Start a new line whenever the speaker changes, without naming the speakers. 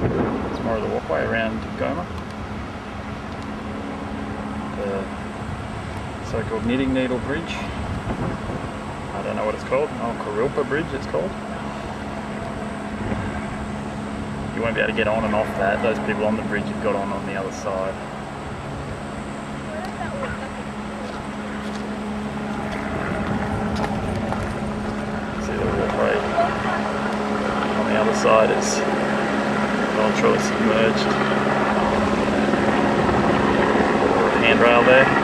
It's more of the walkway around Goma. The so-called Knitting Needle Bridge. I don't know what it's called. Oh, Kurilpa Bridge it's called. You won't be able to get on and off that. Those people on the bridge have got on the other side. See the walkway on the other side is well truly submerged. Handrail there.